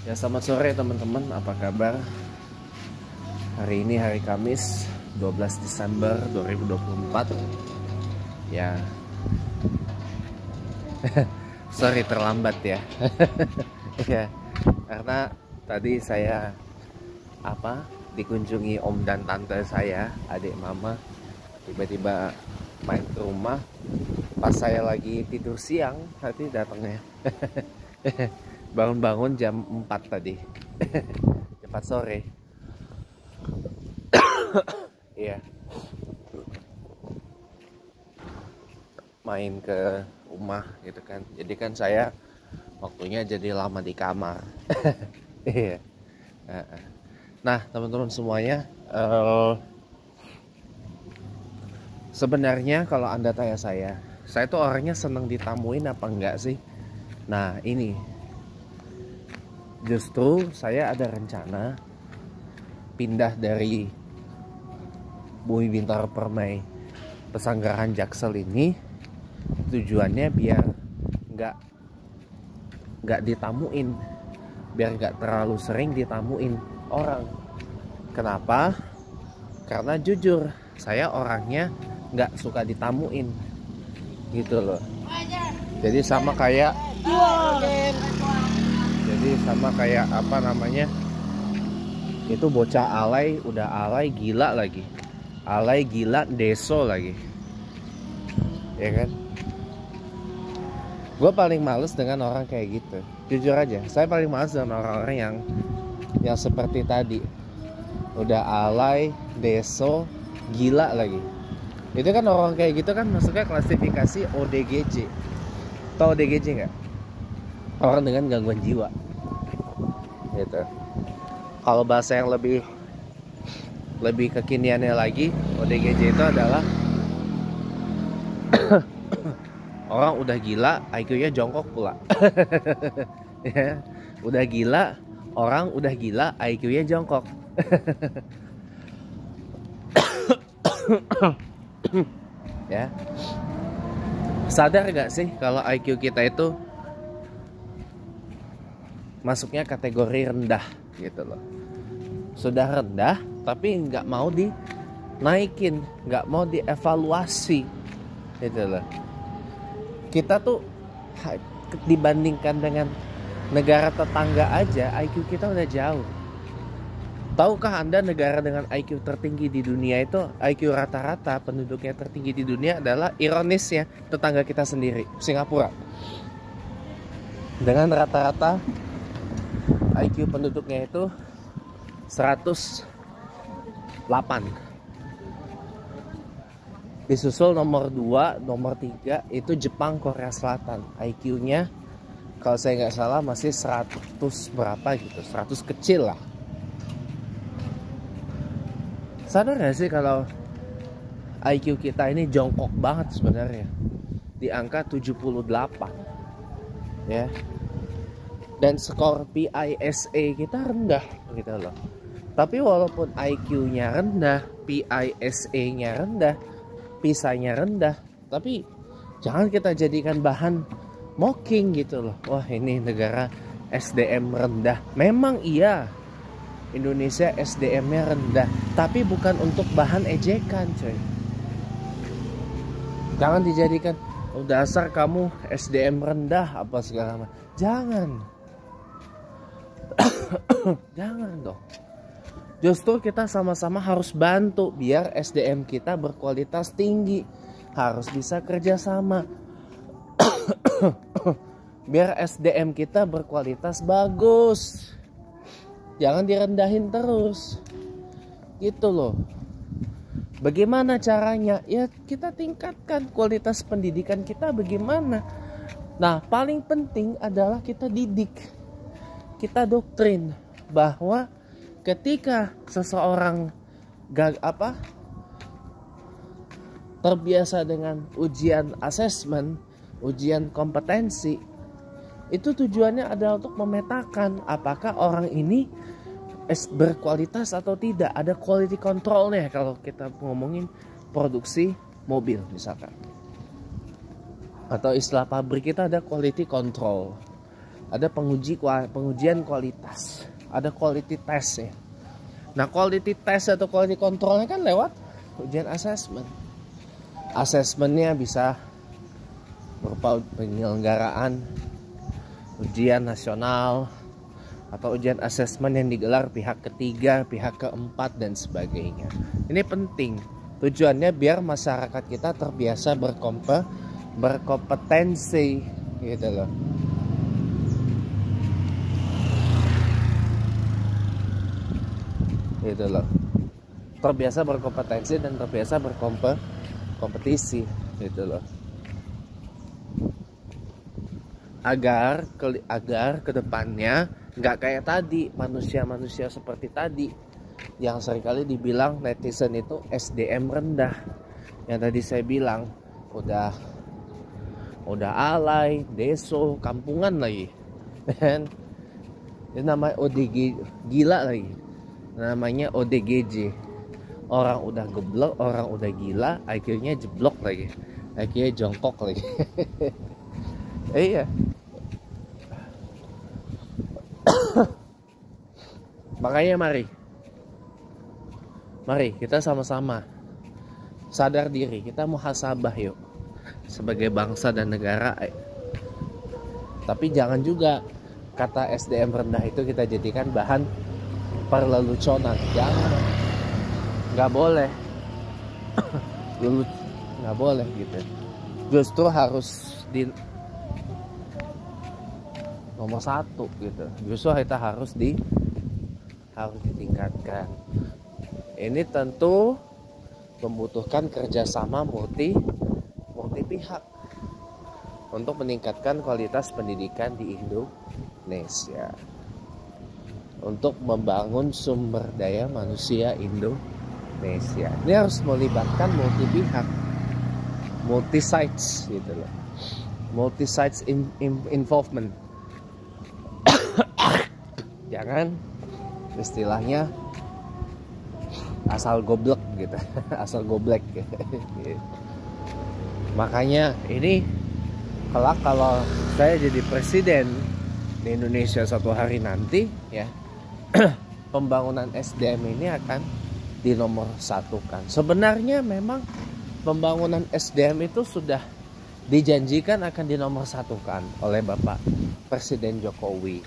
Ya, selamat sore teman-teman, apa kabar? Hari ini hari Kamis 12 Desember 2024. Ya, sorry terlambat ya. Ya, karena tadi saya dikunjungi om dan tante saya, adik mama, tiba-tiba main ke rumah. Pas saya lagi tidur siang, nanti datangnya. Bangun-bangun jam 4 tadi. Cepat sore. Iya. Main ke rumah gitu kan. Jadi kan saya waktunya jadi lama di kamar. Iya. Nah, teman-teman semuanya, sebenarnya kalau Anda tanya saya tuh orangnya seneng ditamuin apa enggak sih? Nah, ini justru saya ada rencana pindah dari Bumi Bintaro Permai Pesanggerahan Jaksel ini. Tujuannya biar nggak ditamuin, biar nggak terlalu sering ditamuin orang. Kenapa? Karena jujur saya orangnya nggak suka ditamuin gitu loh. Jadi sama kayak apa namanya, itu bocah alay, udah alay gila lagi, alay gila deso lagi, ya kan? Gue paling males dengan orang kayak gitu, jujur aja. Saya paling males dengan orang-orang yang seperti tadi, udah alay, deso, gila lagi. Itu kan orang kayak gitu kan masuknya klasifikasi ODGJ. Tahu ODGJ nggak? Orang dengan gangguan jiwa. Gitu. Kalau bahasa yang lebih kekiniannya lagi, ODGJ itu adalah orang udah gila, IQ-nya jongkok pula. Ya, udah gila, orang udah gila, IQ-nya jongkok. Ya, sadar gak sih kalau IQ kita itu masuknya kategori rendah gitu loh. Sudah rendah tapi nggak mau dinaikin, nggak mau dievaluasi gitu loh. Kita tuh dibandingkan dengan negara tetangga aja, IQ kita udah jauh. Tahukah Anda negara dengan IQ tertinggi di dunia itu, IQ rata-rata penduduknya tertinggi di dunia adalah, ironisnya, tetangga kita sendiri, Singapura. Dengan rata-rata IQ penduduknya itu 108. Disusul nomor 2, nomor 3 itu Jepang, Korea Selatan. IQ-nya kalau saya nggak salah masih 100 berapa gitu, 100 kecil lah. Sadar gak sih kalau IQ kita ini jongkok banget sebenarnya, di angka 78 ya. Dan skor PISA kita rendah gitu loh. Tapi walaupun IQ-nya rendah, PISA-nya rendah, PISA-nya rendah, tapi jangan kita jadikan bahan mocking gitu loh. Wah, ini negara SDM rendah. Memang iya, Indonesia SDM-nya rendah, tapi bukan untuk bahan ejekan, coy. Jangan dijadikan, oh dasar kamu SDM rendah apa segala macam. Jangan. Jangan dong. Justru kita sama-sama harus bantu biar SDM kita berkualitas tinggi. Harus bisa kerjasama. Biar SDM kita berkualitas bagus. Jangan direndahin terus. Gitu loh. Bagaimana caranya? Ya kita tingkatkan kualitas pendidikan kita bagaimana. Nah, paling penting adalah kita didik. Kita doktrin bahwa ketika seseorang terbiasa dengan ujian asesmen, ujian kompetensi, itu tujuannya adalah untuk memetakan apakah orang ini berkualitas atau tidak. Ada quality controlnya kalau kita ngomongin produksi mobil misalkan, atau istilah pabrik kita ada quality control. ada pengujian kualitas, ada quality test ya. Nah, quality test atau quality controlnya kan lewat ujian assessment. Assessmentnya bisa berupa penyelenggaraan ujian nasional atau ujian assessment yang digelar pihak ketiga, pihak keempat dan sebagainya. Ini penting. Tujuannya biar masyarakat kita terbiasa berkompetensi gitu loh. Gitu loh. Terbiasa berkompetensi dan terbiasa berkompetisi gitu loh. Agar kedepannya nggak kayak tadi, manusia seperti tadi yang seringkali dibilang netizen itu SDM rendah. Yang tadi saya bilang udah alay, deso, kampungan lagi. Dan itu namanya ODG, gila lagi. Namanya ODGJ. Orang udah geblok, orang udah gila, IQ-nya jeblok lagi. IQ-nya jongkok lagi. Iya. Makanya mari kita sama-sama sadar diri, kita muhasabah yuk sebagai bangsa dan negara. Tapi jangan juga kata SDM rendah itu kita jadikan bahan perleluconan. Jangan, nggak boleh. Nggak boleh gitu. Justru harus di nomor 1 gitu. Justru kita harus ditingkatkan. Ini tentu membutuhkan kerjasama multi pihak untuk meningkatkan kualitas pendidikan di Indonesia, untuk membangun sumber daya manusia Indonesia. Ini harus melibatkan multi pihak, multi sites gitu loh, multi sites involvement. Jangan istilahnya asal goblok gitu, asal goblek gitu. Makanya ini kelak kalau saya jadi presiden di Indonesia suatu hari nanti ya, pembangunan SDM ini akan dinomorsatukan. Sebenarnya memang pembangunan SDM itu sudah dijanjikan akan dinomorsatukan oleh Bapak Presiden Jokowi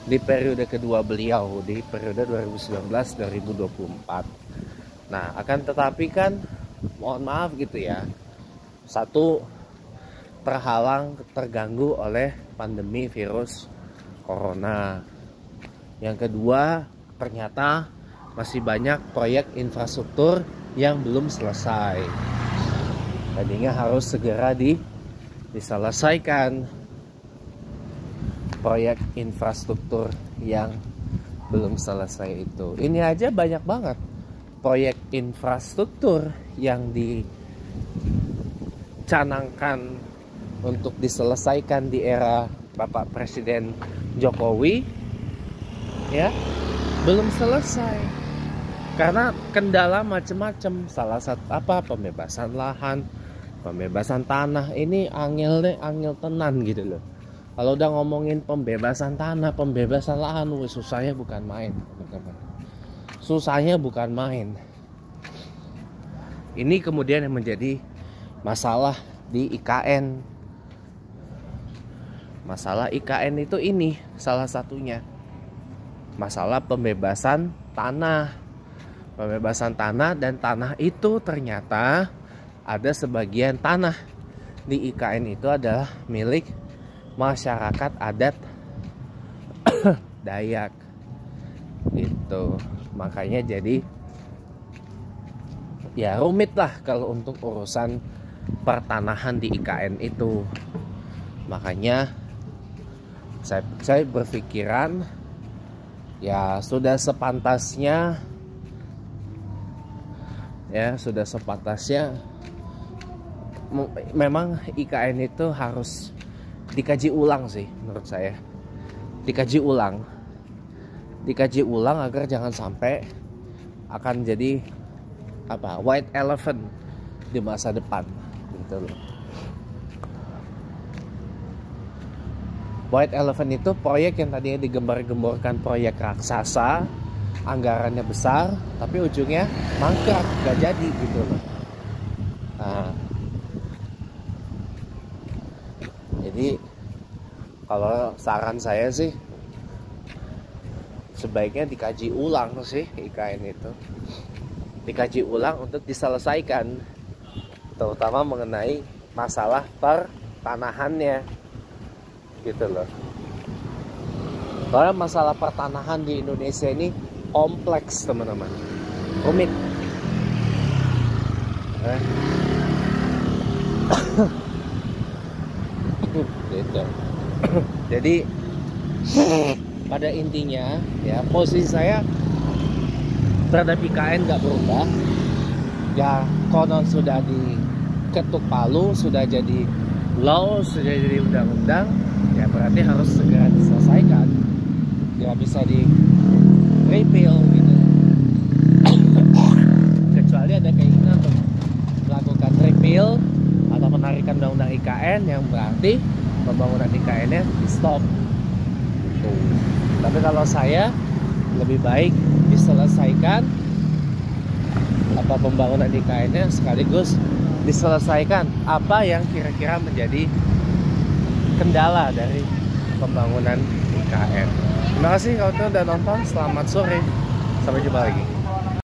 di periode kedua beliau, di periode 2019-2024. Nah, akan tetapi kan mohon maaf gitu ya, satu, terganggu oleh pandemi virus corona. Yang kedua, ternyata masih banyak proyek infrastruktur yang belum selesai. Tadinya harus segera diselesaikan proyek infrastruktur yang belum selesai itu. Ini aja banyak banget proyek infrastruktur yang dicanangkan untuk diselesaikan di era Bapak Presiden Jokowi ya, belum selesai karena kendala macam-macam. Salah satu pembebasan lahan, pembebasan tanah. Ini angel tenan gitu loh. Kalau udah ngomongin pembebasan tanah, pembebasan lahan, susahnya bukan main, teman-teman. Susahnya bukan main. Ini kemudian yang menjadi masalah di IKN. Masalah IKN itu ini salah satunya. Masalah pembebasan tanah. Pembebasan tanah, dan tanah itu ternyata ada sebagian tanah di IKN itu adalah milik masyarakat adat Dayak gitu. Makanya jadi ya rumit lah kalau untuk urusan pertanahan di IKN itu. Makanya saya berpikiran ya sudah sepantasnya memang IKN itu harus dikaji ulang sih menurut saya. Dikaji ulang agar jangan sampai akan jadi white elephant di masa depan gitu loh. White Elephant itu proyek yang tadinya digembar-gemborkan proyek raksasa, anggarannya besar, tapi ujungnya mangkrak, gak jadi gitu loh. Nah, jadi kalau saran saya sih sebaiknya dikaji ulang sih IKN itu, dikaji ulang untuk diselesaikan, terutama mengenai masalah pertanahannya gitu loh. Karena masalah pertanahan di Indonesia ini kompleks teman-teman, rumit. Gitu. Jadi pada intinya ya, posisi saya terhadap IKN nggak berubah. Ya konon sudah diketuk palu, sudah jadi law, sudah jadi undang-undang, ya berarti harus segera diselesaikan. Tidak bisa di repeal gitu. Kecuali ada keinginan untuk melakukan repeal atau penarikan undang-undang IKN, yang berarti pembangunan IKN-nya di stop. Tapi kalau saya lebih baik diselesaikan apa pembangunan IKN-nya, sekaligus diselesaikan apa yang kira-kira menjadi kendala dari pembangunan IKN. Terima kasih kalau udah nonton. Selamat sore, sampai jumpa lagi.